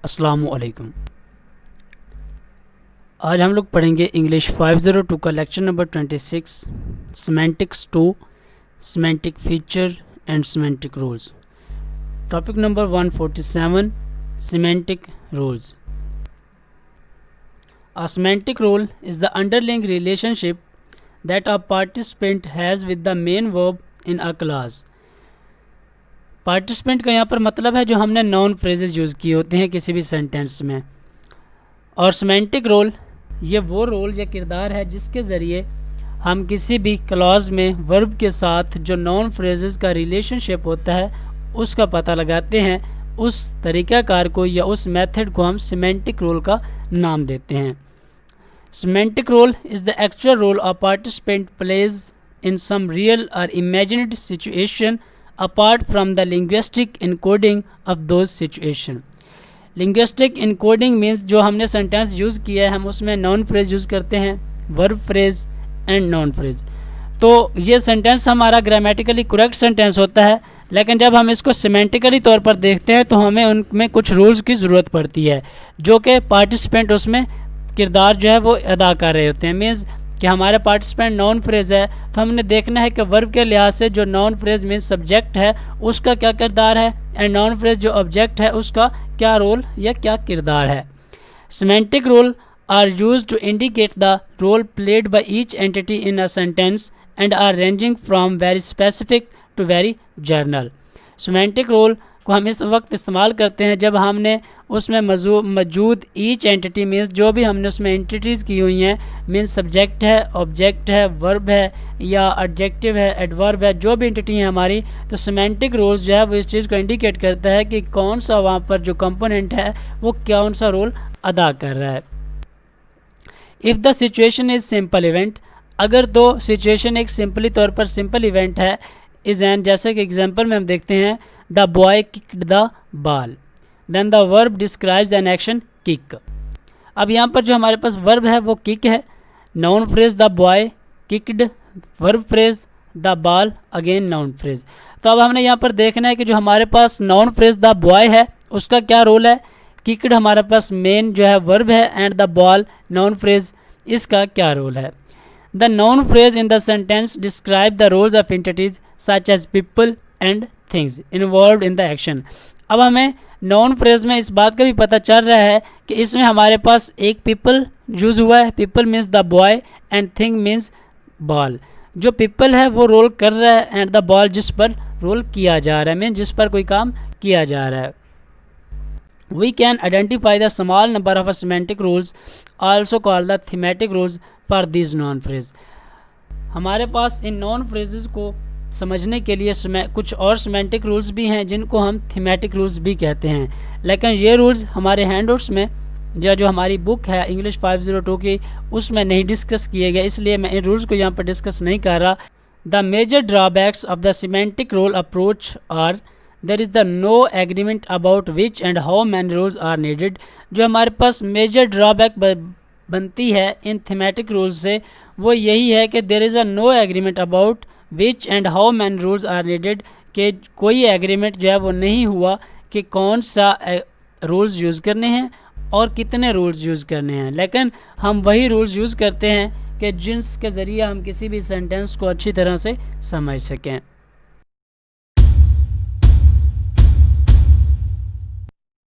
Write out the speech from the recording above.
अस्सलामुअलैकुम। आज हम लोग पढ़ेंगे इंग्लिश 502 का lecture number 26, semantics 2, semantic feature and semantic rules. Topic number 147, semantic rules. A semantic rule is the underlying relationship that a participant has with the main verb in a clause. Participant का यहाँ पर मतलब है जो हमने non phrases use किए होते हैं किसी भी सेंटेंस में। और सिमेंटिक रोल ये वो रोल या किरदार है जिसके ज़रिए हम किसी भी क्लॉज में वर्ब के साथ जो नॉन फ्रेजेस का रिलेशनशिप होता है उसका पता लगाते हैं। उस तरीक़ाकार को या उस मेथड को हम सिमेंटिक रोल का नाम देते हैं। Semantic role is the actual role a participant plays in some real or imagined situation apart from the linguistic encoding of those situation. Linguistic encoding means जो हमने सेंटेंस यूज़ किया है हम उसमें नॉन फ्रेज यूज़ करते हैं, verb phrase and noun phrase. तो ये सेंटेंस हमारा ग्रामेटिकली करेक्ट सेंटेंस होता है, लेकिन जब हम इसको सिमेंटिकली तौर पर देखते हैं तो हमें उनमें कुछ रूल्स की ज़रूरत पड़ती है जो कि पार्टिसिपेंट उसमें किरदार जो है वो अदा कर रहे होते हैं। मीन्स कि हमारे पार्टिसिपेंट नॉन फ्रेज है तो हमने देखना है कि वर्ब के लिहाज से जो नॉन फ्रेज मीन्स सब्जेक्ट है उसका क्या किरदार है एंड नॉन फ्रेज जो ऑब्जेक्ट है उसका क्या रोल या क्या किरदार है। Semantic role are used to indicate the role played by each entity in a sentence and are ranging from very specific to very general. Semantic role को हम इस वक्त इस्तेमाल करते हैं जब हमने उसमें मौजूद ईच एंटिटी मीन्स जो भी हमने उसमें एंटिटीज़ की हुई हैं, मीन्स सब्जेक्ट है, ऑब्जेक्ट है, वर्ब है या एडजेक्टिव है, एडवर्ब है, जो भी एंटिटी है हमारी, तो सिमेंटिक रोल्स जो है वो इस चीज़ को इंडिकेट करता है कि कौन सा वहाँ पर जो कंपोनेंट है वो कौन सा रोल अदा कर रहा है। If the situation is simple event, अगर तो सिचुएशन एक सिंपली तौर पर सिंपल इवेंट है, इज़ एन जैसे कि एग्जाम्पल में हम देखते हैं the boy kicked the ball, then the verb describes an action kick. अब यहाँ पर जो हमारे पास वर्ब है वो किक है, noun phrase the boy kicked, verb phrase the ball, again noun phrase. तो अब हमने यहाँ पर देखना है कि जो हमारे पास नाउन फ्रेज द बॉय है उसका क्या रोल है, किक्ड हमारे पास मेन जो है वर्ब है and the ball noun phrase, इसका क्या रोल है। The noun phrase in the sentence describe the roles of entities such as people and things involved in the action. अब हमें नॉन फ्रेज में इस बात का भी पता चल रहा है कि इसमें हमारे पास एक पीपल यूज़ हुआ है, people means the boy and thing means ball. जो पीपल है वो रोल कर रहा है एंड द बॉल जिस पर रोल किया जा रहा है, मीन जिस पर कोई काम किया जा रहा है। We can identify the small number of semantic rules, also called the thematic rules, for these non phrase. हमारे पास इन नॉन फ्रेजेस को समझने के लिए कुछ और सिमेंटिक रूल्स भी हैं जिनको हम थीमेटिक रूल्स भी कहते हैं, लेकिन ये रूल्स हमारे हैंडआउट्स में जो हमारी बुक है इंग्लिश 502 की उसमें नहीं डिस्कस किए गए, इसलिए मैं इन रूल्स को यहाँ पर डिस्कस नहीं कर रहा। The major drawbacks of the semantic role approach are there is the no agreement about which and how many rules are needed. जो हमारे पास मेजर ड्रॉबैक बनती है इन थीमेटिक रूल्स से वो यही है कि there is a no agreement about which and how many rules are needed, कि कोई एग्रीमेंट जो है वो नहीं हुआ कि कौन सा रूल्स यूज़ करने हैं और कितने रूल्स यूज़ करने हैं, लेकिन हम वही रूल्स यूज़ करते हैं कि जिनके ज़रिए हम किसी भी सेंटेंस को अच्छी तरह से समझ सकें।